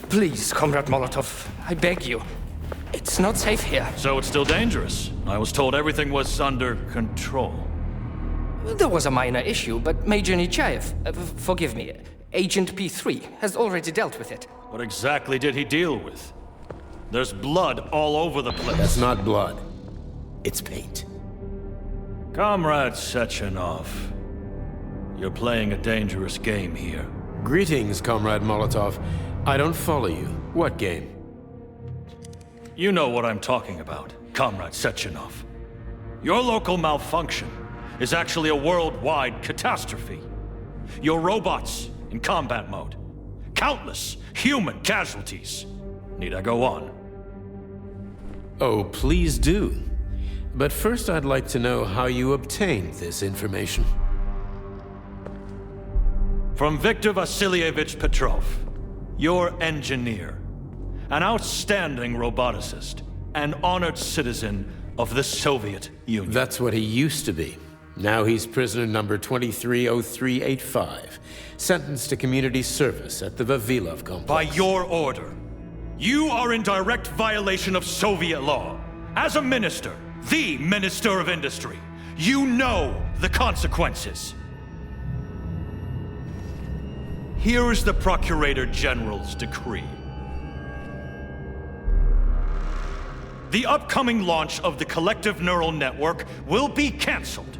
Please, Comrade Molotov, I beg you. It's not safe here. So it's still dangerous. I was told everything was under control. There was a minor issue, but Major Nechayev, forgive me, Agent P3, has already dealt with it. What exactly did he deal with? There's blood all over the place. That's not blood. It's paint. Comrade Sechenov, you're playing a dangerous game here. Greetings, Comrade Molotov. I don't follow you. What game? You know what I'm talking about, Comrade Sechenov. Your local malfunction is actually a worldwide catastrophe. Your robots in combat mode. Countless human casualties. Need I go on? Oh, please do. But first I'd like to know how you obtained this information. From Viktor Vasilyevich Petrov, your engineer, an outstanding roboticist, an honored citizen of the Soviet Union. That's what he used to be. Now he's prisoner number 230385, sentenced to community service at the Vavilov complex. By your order, you are in direct violation of Soviet law. As a minister, the Minister of Industry, you know the consequences. Here is the Procurator General's decree. The upcoming launch of the collective neural network will be canceled,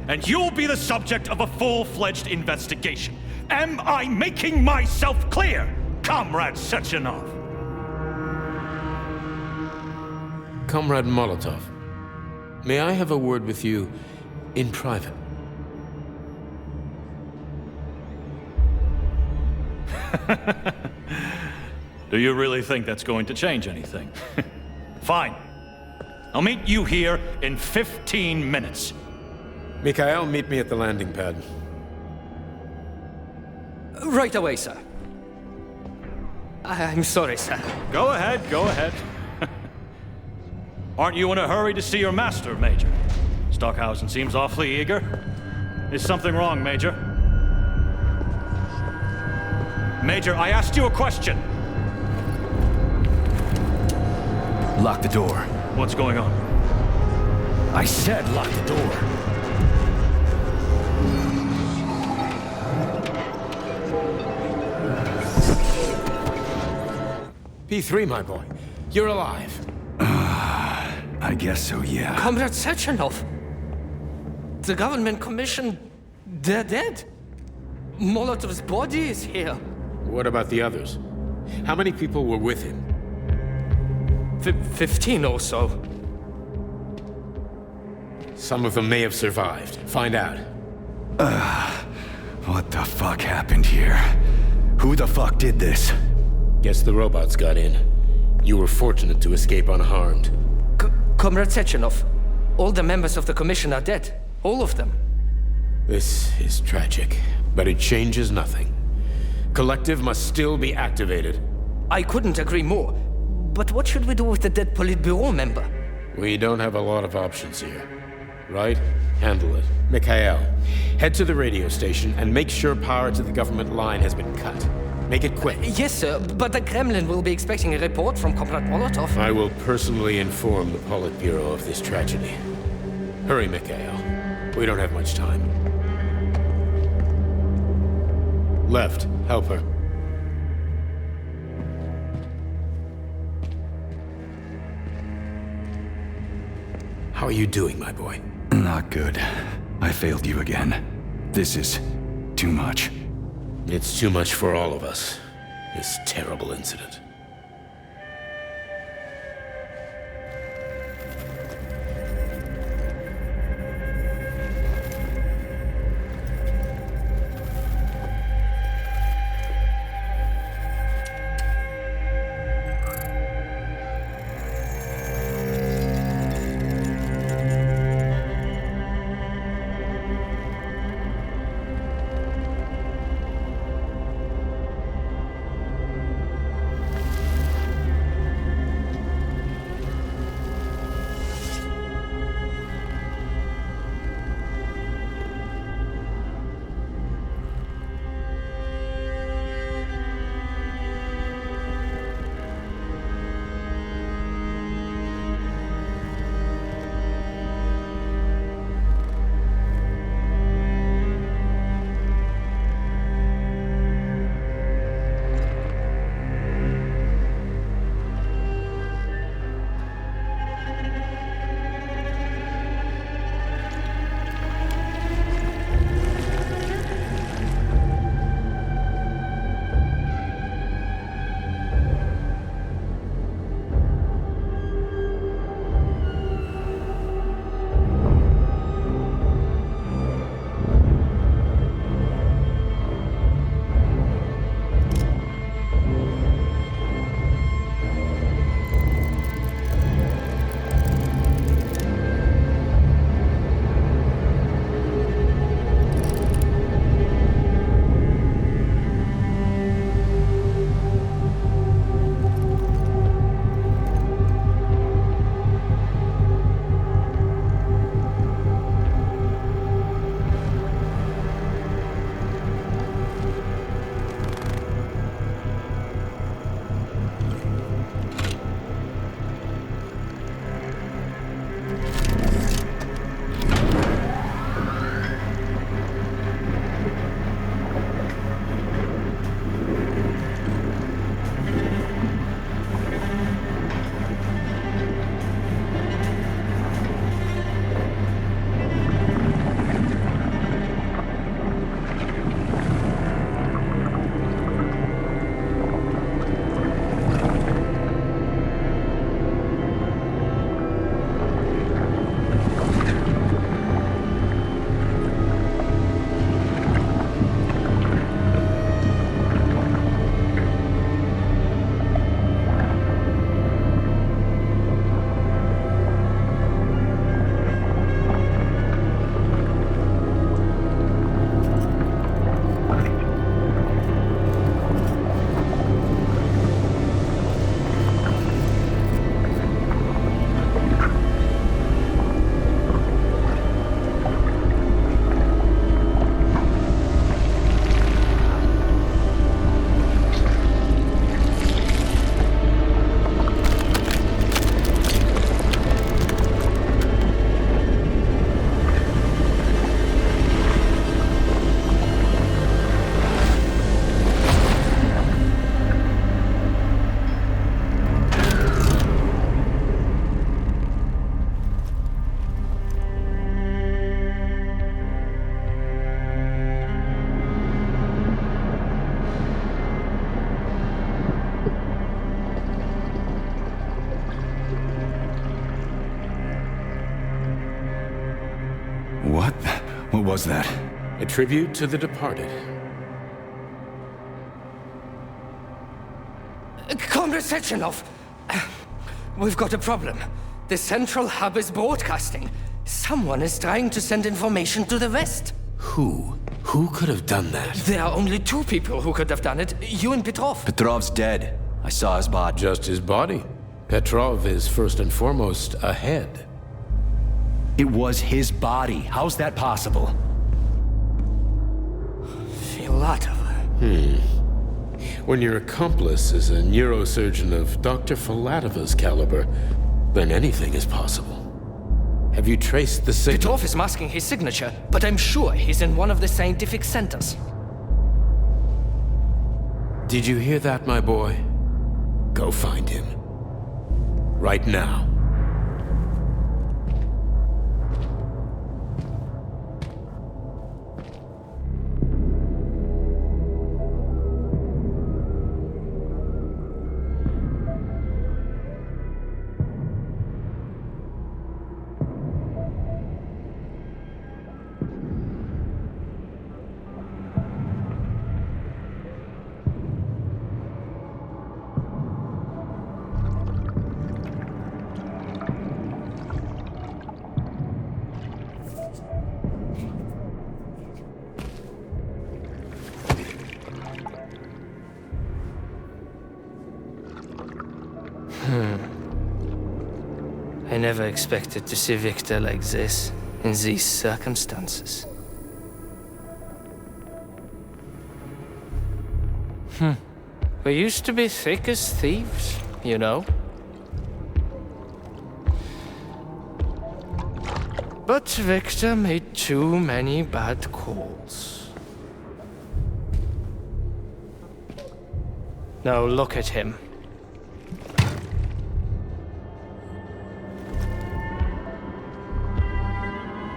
and you'll be the subject of a full-fledged investigation. Am I making myself clear, Comrade Sechenov? Comrade Molotov, may I have a word with you in private? Do you really think that's going to change anything? Fine. I'll meet you here in 15 minutes. Mikhail, meet me at the landing pad. Right away, sir. I'm sorry, sir. Go ahead, go ahead. Aren't you in a hurry to see your master, Major? Stockhausen seems awfully eager. Is something wrong, Major? Major, I asked you a question. Lock the door. What's going on? I said lock the door. P3, my boy. You're alive. I guess so, yeah. Comrade Sechenov! The government commission, they're dead. Molotov's body is here. What about the others? How many people were with him? 15 or so. Some of them may have survived. Find out. What the fuck happened here? Who the fuck did this? Guess the robots got in. You were fortunate to escape unharmed. Comrade Sechenov, all the members of the commission are dead. All of them. This is tragic, but it changes nothing. Collective must still be activated. I couldn't agree more. But what should we do with the dead Politburo member? We don't have a lot of options here. Right? Handle it. Mikhail, head to the radio station and make sure power to the government line has been cut. Make it quick. Yes, sir, but the Kremlin will be expecting a report from Comrade Molotov. I will personally inform the Politburo of this tragedy. Hurry, Mikhail. We don't have much time. Left, help her. How are you doing, my boy? Not good. I failed you again. This is too much. It's too much for all of us. This terrible incident. What? What was that? A tribute to the departed. Comrade Sechenov, we've got a problem. The central hub is broadcasting. Someone is trying to send information to the West. Who? Who could have done that? There are only two people who could have done it, you and Petrov. Petrov's dead. I saw his body. Just his body. Petrov is first and foremost a head. It was his body. How's that possible? Filatova. When your accomplice is a neurosurgeon of Dr. Filatova's caliber, then anything is possible. Have you traced the signal? Petrov is masking his signature, but I'm sure he's in one of the scientific centers. Did you hear that, my boy? Go find him. Right now. I never expected to see Victor like this, in these circumstances. We used to be thick as thieves, you know? But Victor made too many bad calls. Now look at him.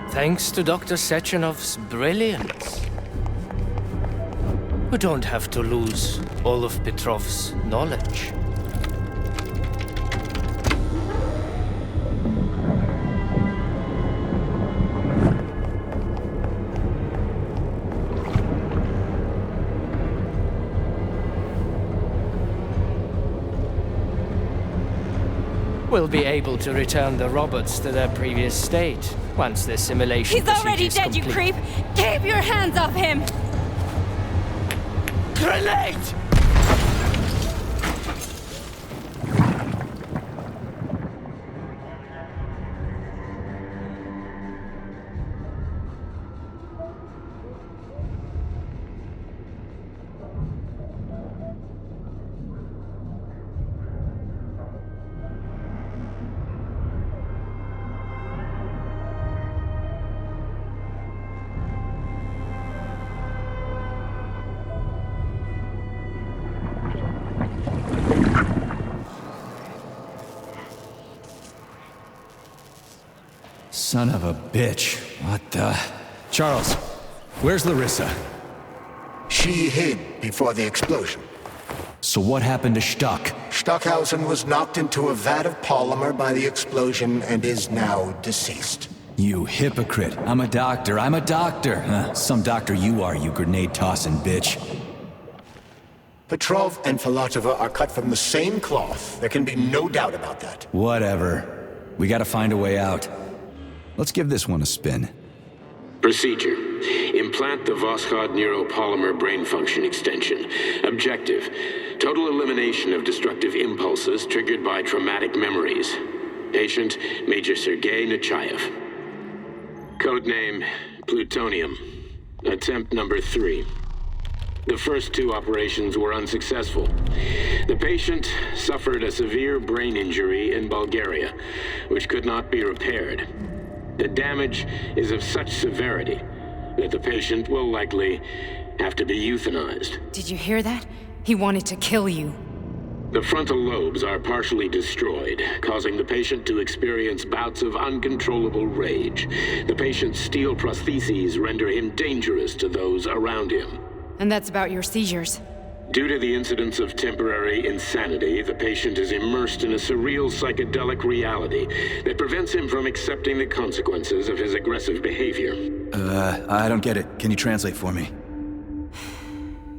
Thanks to Dr. Sechenov's brilliance, we don't have to lose all of Petrov's knowledge. We'll be able to return the robots to their previous state once the simulation He's already dead, you creep! Keep your hands off him! Grenade! Son of a bitch. What the... Charles, where's Larissa? She hid before the explosion. So what happened to Stuck? Stockhausen was knocked into a vat of polymer by the explosion and is now deceased. You hypocrite. I'm a doctor. Some doctor you are, you grenade-tossing bitch. Petrov and Filatova are cut from the same cloth. There can be no doubt about that. Whatever. We gotta find a way out. Let's give this one a spin. Procedure. Implant the Voskhod neuropolymer brain function extension. Objective. Total elimination of destructive impulses triggered by traumatic memories. Patient, Major Sergei Nechayev. Codename, Plutonium. Attempt number 3. The first 2 operations were unsuccessful. The patient suffered a severe brain injury in Bulgaria, which could not be repaired. The damage is of such severity that the patient will likely have to be euthanized. Did you hear that? He wanted to kill you. The frontal lobes are partially destroyed, causing the patient to experience bouts of uncontrollable rage. The patient's steel prostheses render him dangerous to those around him. And that's about your seizures. Due to the incidence of temporary insanity, the patient is immersed in a surreal psychedelic reality that prevents him from accepting the consequences of his aggressive behavior. I don't get it. Can you translate for me?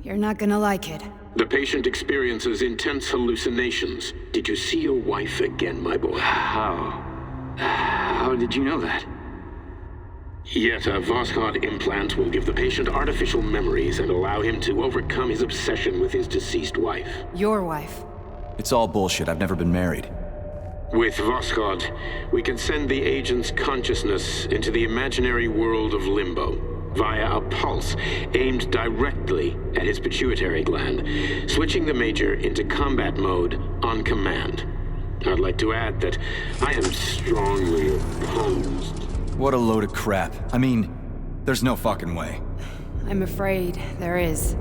You're not gonna like it. The patient experiences intense hallucinations. Did you see your wife again, my boy? How did you know that? Yet a Voskhod implant will give the patient artificial memories and allow him to overcome his obsession with his deceased wife. Your wife. It's all bullshit. I've never been married. With Voskhod, we can send the agent's consciousness into the imaginary world of limbo via a pulse aimed directly at his pituitary gland, switching the Major into combat mode on command. I'd like to add that I am strongly opposed. What a load of crap. I mean, there's no fucking way. I'm afraid there is.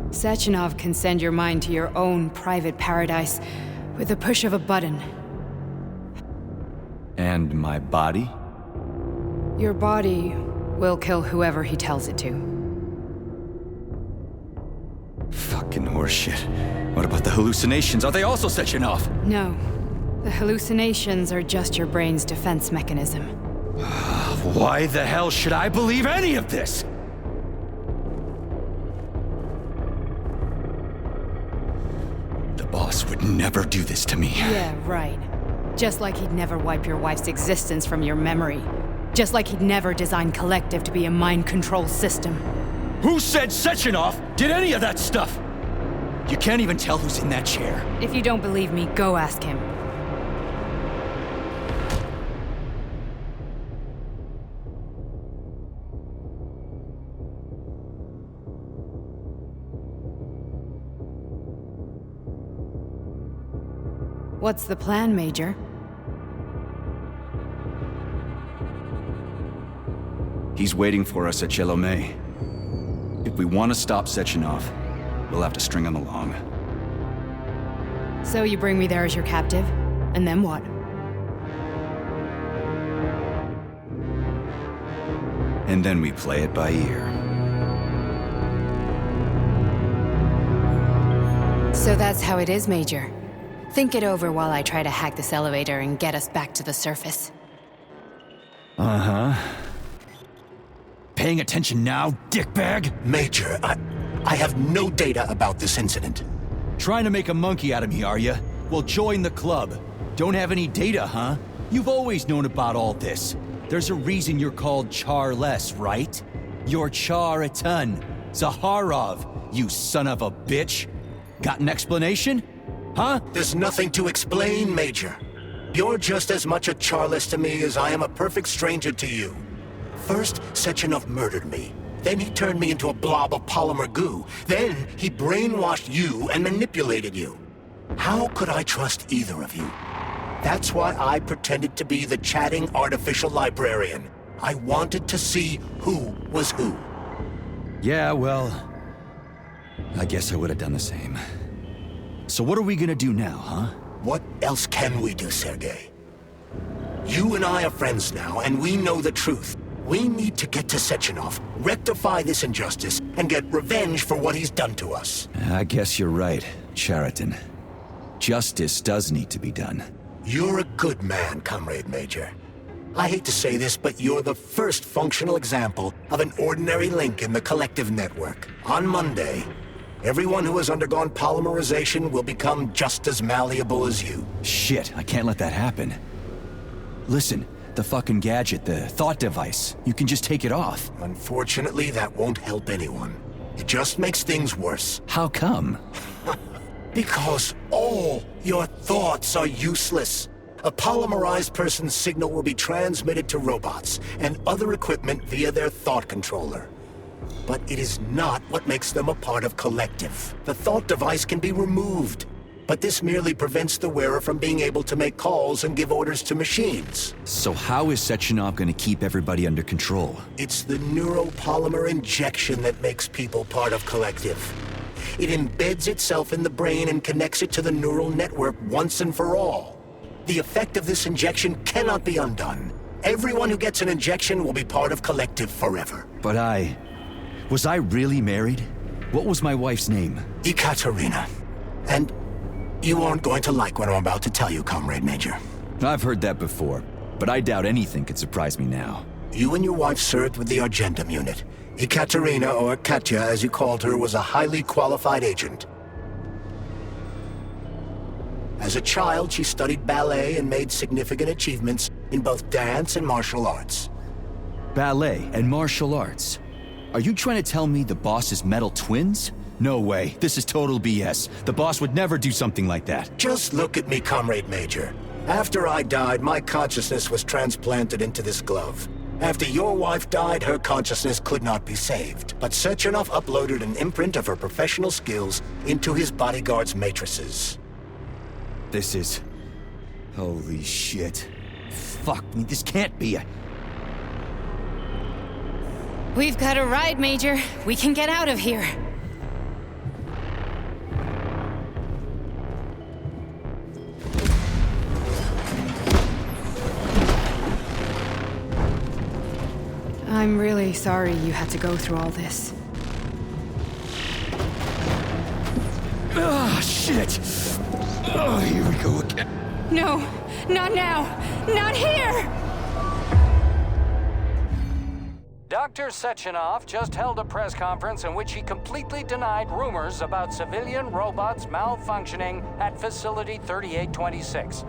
Sechenov can send your mind to your own private paradise with the push of a button. And my body? Your body will kill whoever he tells it to. Fucking horseshit. What about the hallucinations? Are they also Sechenov? No. The hallucinations are just your brain's defense mechanism. Why the hell should I believe any of this? The boss would never do this to me. Yeah, right. Just like he'd never wipe your wife's existence from your memory. Just like he'd never design Collective to be a mind control system. Who said Sechenov did any of that stuff? You can't even tell who's in that chair. If you don't believe me, go ask him. What's the plan, Major? He's waiting for us at Chelomey. If we want to stop Sechenov, we'll have to string him along. So you bring me there as your captive? And then what? And then we play it by ear. So that's how it is, Major. Think it over while I try to hack this elevator and get us back to the surface. Uh-huh. Paying attention now, dickbag? Major, I have no data about this incident. Trying to make a monkey out of me, are you? Well, join the club. Don't have any data, huh? You've always known about all this. There's a reason you're called Charless, right? You're Char-a-ton. Zaharov, you son of a bitch. Got an explanation? Huh? There's nothing to explain, Major. You're just as much a Charless to me as I am a perfect stranger to you. First, Sechenov murdered me. Then he turned me into a blob of polymer goo. Then he brainwashed you and manipulated you. How could I trust either of you? That's why I pretended to be the chatting artificial librarian. I wanted to see who was who. Yeah, well, I guess I would have done the same. So what are we gonna do now, huh? What else can we do, Sergei? You and I are friends now, and we know the truth. We need to get to Sechenov, rectify this injustice, and get revenge for what he's done to us. I guess you're right, Chariton. Justice does need to be done. You're a good man, Comrade Major. I hate to say this, but you're the first functional example of an ordinary link in the Collective network. On Monday, everyone who has undergone polymerization will become just as malleable as you. Shit, I can't let that happen. Listen, the fucking gadget, the thought device, you can just take it off. Unfortunately, that won't help anyone. It just makes things worse. How come? Because all your thoughts are useless. A polymerized person's signal will be transmitted to robots and other equipment via their thought controller. But it is not what makes them a part of Collective. The thought device can be removed, but this merely prevents the wearer from being able to make calls and give orders to machines. So how is Sechenov gonna keep everybody under control? It's the neuropolymer injection that makes people part of Collective. It embeds itself in the brain and connects it to the neural network once and for all. The effect of this injection cannot be undone. Everyone who gets an injection will be part of Collective forever. But was I really married? What was my wife's name? Ekaterina. And you aren't going to like what I'm about to tell you, Comrade Major. I've heard that before, but I doubt anything could surprise me now. You and your wife served with the Argentum unit. Ekaterina, or Katya as you called her, was a highly qualified agent. As a child, she studied ballet and made significant achievements in both dance and martial arts. Ballet and martial arts? Are you trying to tell me the boss is metal twins? No way. This is total BS. The boss would never do something like that. Just look at me, Comrade Major. After I died, my consciousness was transplanted into this glove. After your wife died, her consciousness could not be saved. But Sechenov uploaded an imprint of her professional skills into his bodyguards' matrices. This is... holy shit. Fuck me, this can't be a... We've got a ride, Major. We can get out of here. I'm really sorry you had to go through all this. Ah, shit! Oh, here we go again. No, not now! Not here! Dr. Sechenov just held a press conference in which he completely denied rumors about civilian robots malfunctioning at Facility 3826.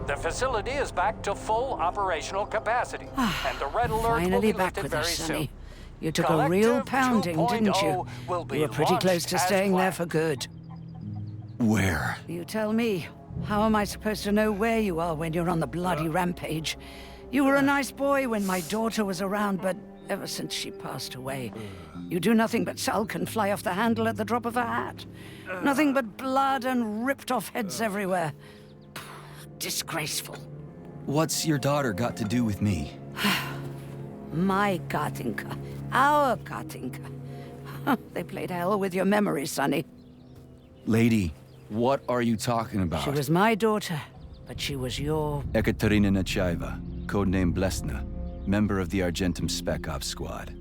The facility is back to full operational capacity, and the red alert will Finally be back lifted with very us, Sonny. soon. You took a real Collective pounding, didn't 2.0 you? will be You were pretty close launched to as staying there planned. for good. Where? You tell me. How am I supposed to know where you are when you're on the bloody rampage? You were a nice boy when my daughter was around, but ever since she passed away, you do nothing but sulk and fly off the handle at the drop of a hat. Nothing but blood and ripped off heads everywhere. Disgraceful. What's your daughter got to do with me? My Katinka. Our Katinka. They played hell with your memory, Sonny. Lady, what are you talking about? She was my daughter, but she was your... Ekaterina Nechaeva, codename Blesna, member of the Argentum Spec Ops squad.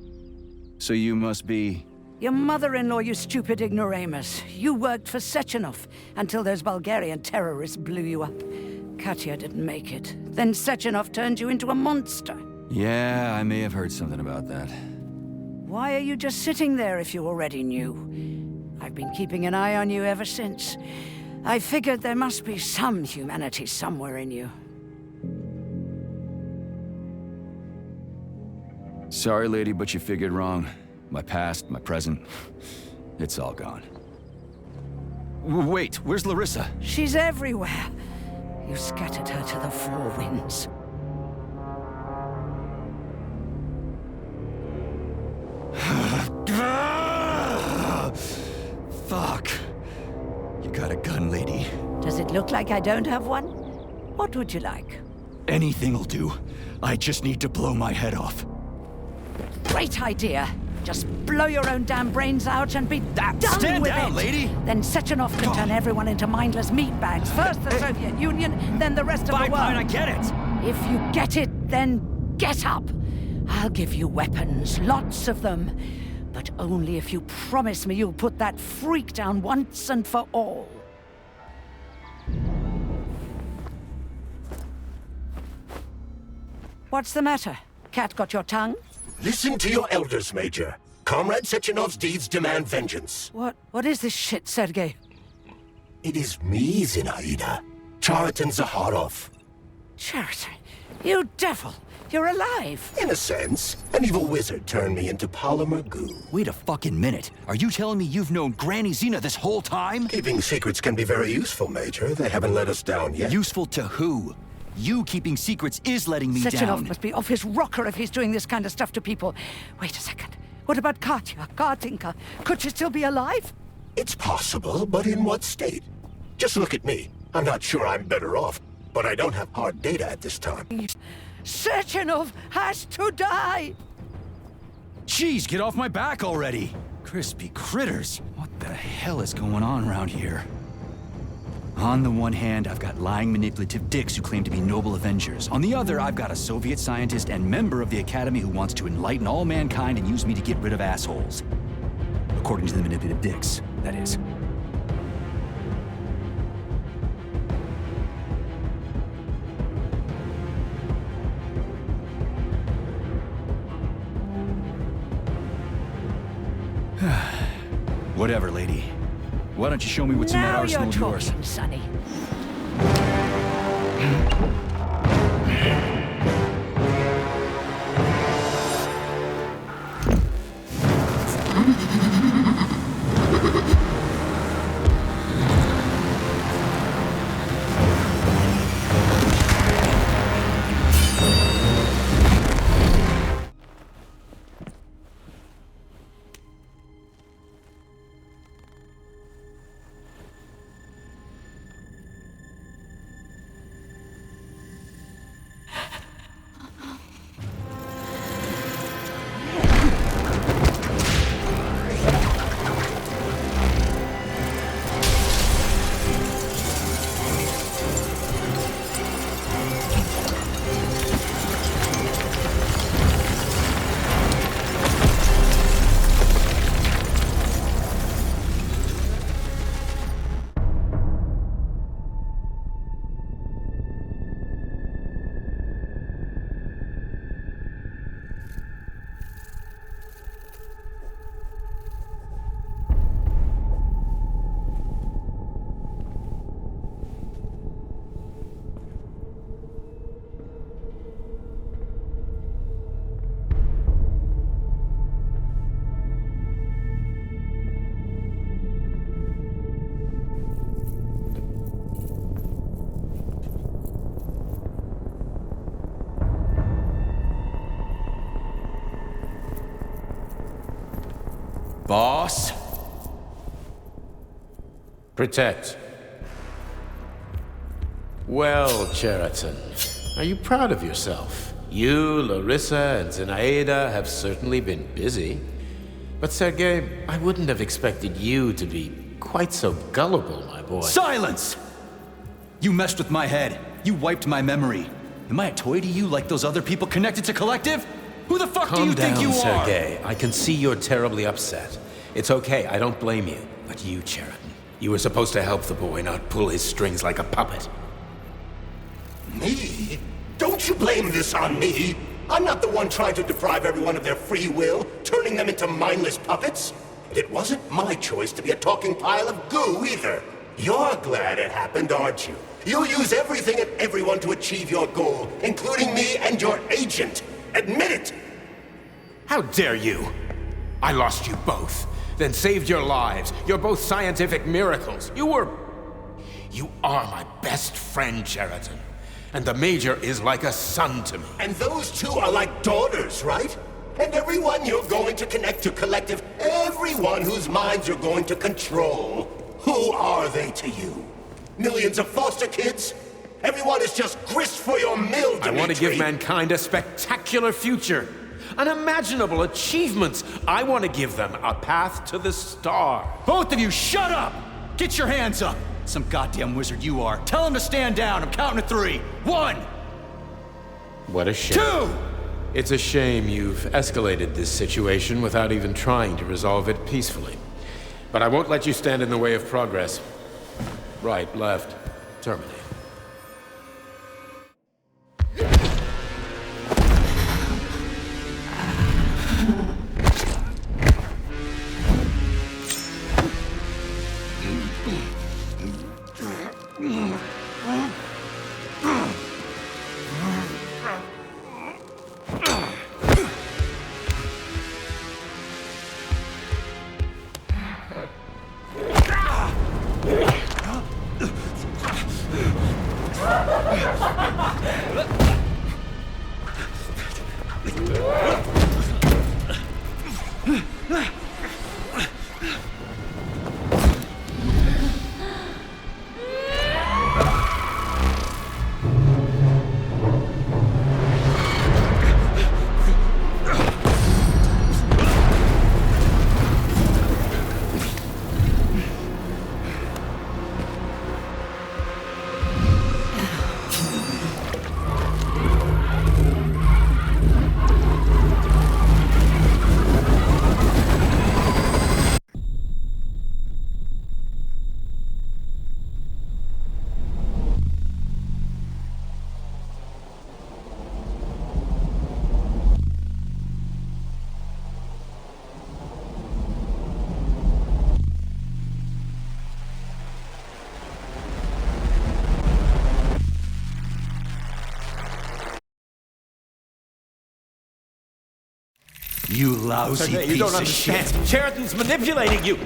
So you must be... Your mother-in-law, you stupid ignoramus. You worked for Sechenov until those Bulgarian terrorists blew you up. Katya didn't make it. Then Sechenov turned you into a monster. Yeah, I may have heard something about that. Why are you just sitting there if you already knew? I've been keeping an eye on you ever since. I figured there must be some humanity somewhere in you. Sorry, lady, but you figured wrong. My past, my present, it's all gone. Wait, where's Larissa? She's everywhere. You scattered her to the four winds. Fuck. You got a gun, lady. Does it look like I don't have one? What would you like? Anything'll do. I just need to blow my head off. Great idea. Just blow your own damn brains out and be done Stand with down, it. lady. Then Sechenov can turn everyone into mindless meatbags. First the Soviet Union, then the rest of the world. Fine, I get it. If you get it, then get up. I'll give you weapons, lots of them. But only if you promise me you'll put that freak down once and for all. What's the matter? Cat got your tongue? Listen to your elders, Major. Comrade Sechenov's deeds demand vengeance. What is this shit, Sergei? It is me, Zinaida. Chariton Zaharov. Chariton, you devil! You're alive! In a sense, an evil wizard turned me into polymer goo. Wait a fucking minute. Are you telling me you've known Granny Zina this whole time? Keeping secrets can be very useful, Major. They haven't let us down yet. Useful to who? You keeping secrets is letting me Sechenov down. must be off his rocker if he's doing this kind of stuff to people. Wait a second. What about Katya, Katinka? Could she still be alive? It's possible, but in what state? Just look at me. I'm not sure I'm better off, but I don't have hard data at this time. Sechenov has to die! Jeez, get off my back already! Crispy critters. What the hell is going on around here? On the one hand, I've got lying, manipulative dicks who claim to be noble avengers. On the other, I've got a Soviet scientist and member of the Academy who wants to enlighten all mankind and use me to get rid of assholes. According to the manipulative dicks, that is. Whatever, lady. Why don't you show me what's in that arsenal of yours? Now you're talking, Sonny. Boss? Protect. Well, Cheriton, are you proud of yourself? You, Larissa, and Zinaida have certainly been busy. But Sergei, I wouldn't have expected you to be quite so gullible, my boy. Silence! You messed with my head. You wiped my memory. Am I a toy to you like those other people connected to Collective? Who the fuck do you think you are? Calm down, Sergei. I can see you're terribly upset. It's okay, I don't blame you. But you, Cheriton, you were supposed to help the boy, not pull his strings like a puppet. Me? Don't you blame this on me? I'm not the one trying to deprive everyone of their free will, turning them into mindless puppets. And it wasn't my choice to be a talking pile of goo either. You're glad it happened, aren't you? You'll use everything and everyone to achieve your goal, including me and your agent. Admit it! How dare you? I lost you both, then saved your lives. You're both scientific miracles. You are my best friend, Cheriton. And the Major is like a son to me. And those two are like daughters, right? And everyone you're going to connect to Collective, everyone whose minds you're going to control, who are they to you? Millions of foster kids? Everyone is just grist for your mill, Dimitri. I want to give mankind a spectacular future. Unimaginable achievements. I want to give them a path to the stars. Both of you, shut up! Get your hands up! Some goddamn wizard you are. Tell him to stand down. I'm counting to 3. 1! What a shame. 2! It's a shame you've escalated this situation without even trying to resolve it peacefully. But I won't let you stand in the way of progress. Right, left, terminate. You lousy Okay, you piece don't of understand. shit. Sheraton's manipulating you.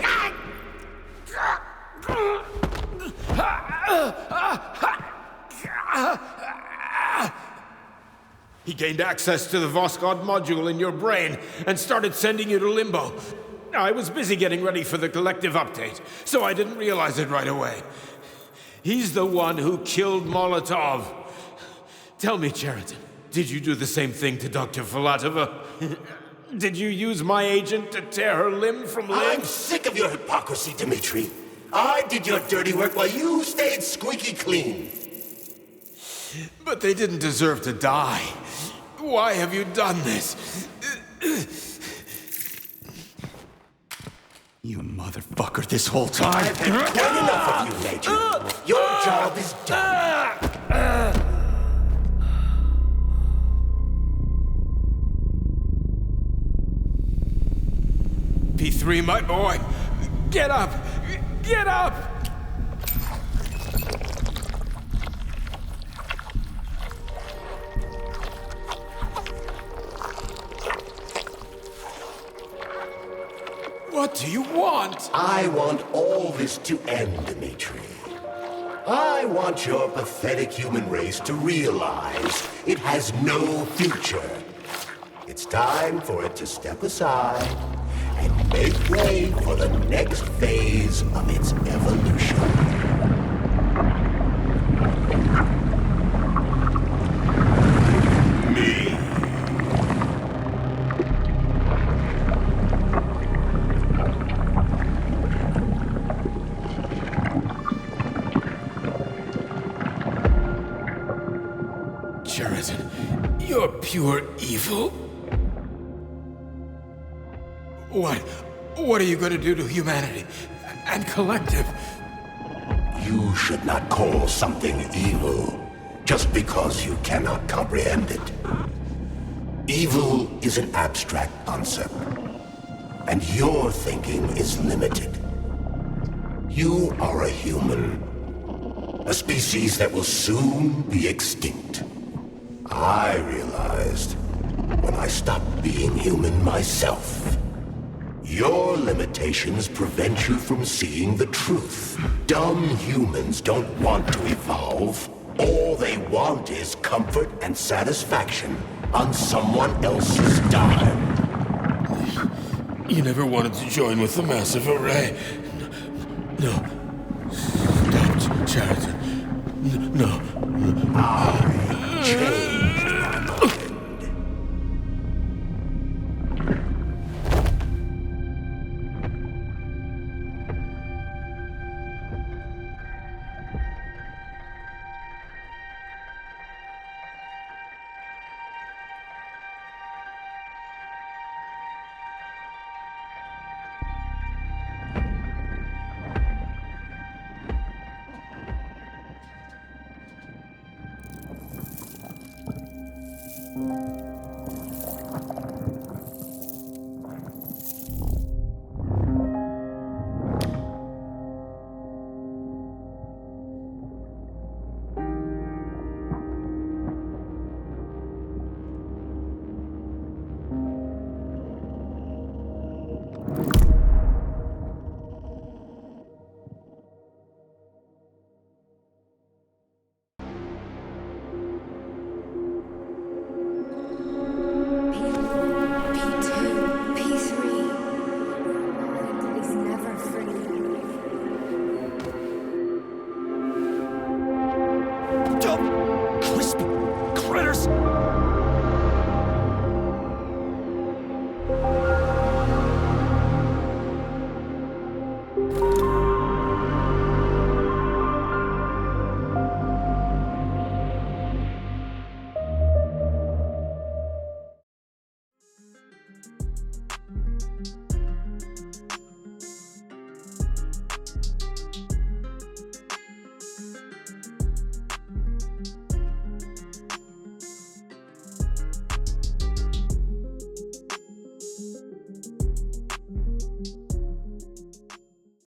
He gained access to the Voskhod module in your brain and started sending you to Limbo. I was busy getting ready for the collective update, so I didn't realize it right away. He's the one who killed Molotov. Tell me, Sheraton, did you do the same thing to Dr. Filatova? Did you use my agent to tear her limb from limb? I'm sick of your hypocrisy, Dmitri. I did your dirty work while you stayed squeaky clean. But they didn't deserve to die. Why have you done this? You motherfucker, this whole time. I've had quite enough of you, Major. Your job is done. P3, my boy. Get up! Get up! What do you want? I want all this to end, Dmitri. I want your pathetic human race to realize it has no future. It's time for it to step aside and make way for the next phase of its evolution. Sheraton, you're pure evil. What are you going to do to humanity and collective? You should not call something evil just because you cannot comprehend it. Evil is an abstract concept, and your thinking is limited. You are a human, a species that will soon be extinct. I realized when I stopped being human myself. Your limitations prevent you from seeing the truth. Dumb humans don't want to evolve. All they want is comfort and satisfaction on someone else's dime. You never wanted to join with the massive array. No. Stop, Sheraton. No.